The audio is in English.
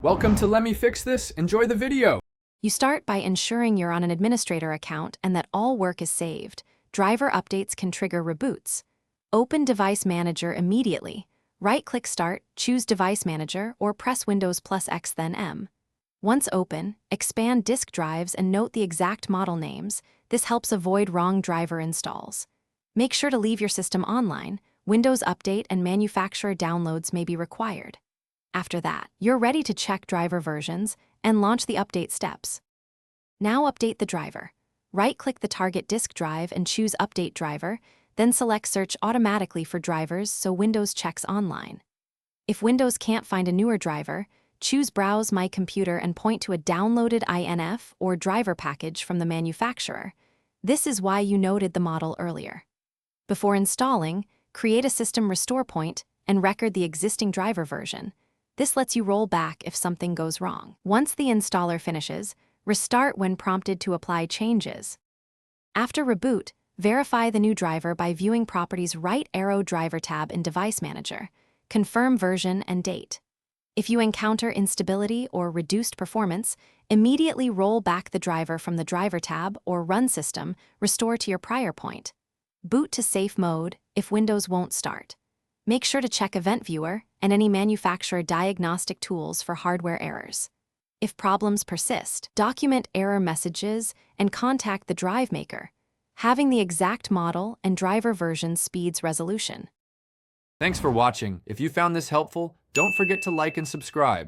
Welcome to Let Me Fix This. Enjoy the video. You start by ensuring you're on an administrator account and that all work is saved. Driver updates can trigger reboots. Open Device Manager immediately. Right-click Start, choose Device Manager, or press Windows plus X then M. Once open, expand disk drives and note the exact model names. This helps avoid wrong driver installs. Make sure to leave your system online. Windows Update and manufacturer downloads may be required. After that, you're ready to check driver versions and launch the update steps. Now update the driver. Right-click the target disk drive and choose Update Driver, then select Search automatically for drivers so Windows checks online. If Windows can't find a newer driver, choose Browse My Computer and point to a downloaded INF or driver package from the manufacturer. This is why you noted the model earlier. Before installing, create a system restore point and record the existing driver version. This lets you roll back if something goes wrong. Once the installer finishes, restart when prompted to apply changes. After reboot, verify the new driver by viewing Properties' right arrow Driver tab in Device Manager. Confirm version and date. If you encounter instability or reduced performance, immediately roll back the driver from the Driver tab or Run System, restore to your prior point. Boot to safe mode if Windows won't start. Make sure to check Event Viewer and any manufacturer diagnostic tools for hardware errors. If problems persist, document error messages and contact the drive maker. Having the exact model and driver version speeds resolution. Thanks for watching. If you found this helpful, don't forget to like and subscribe.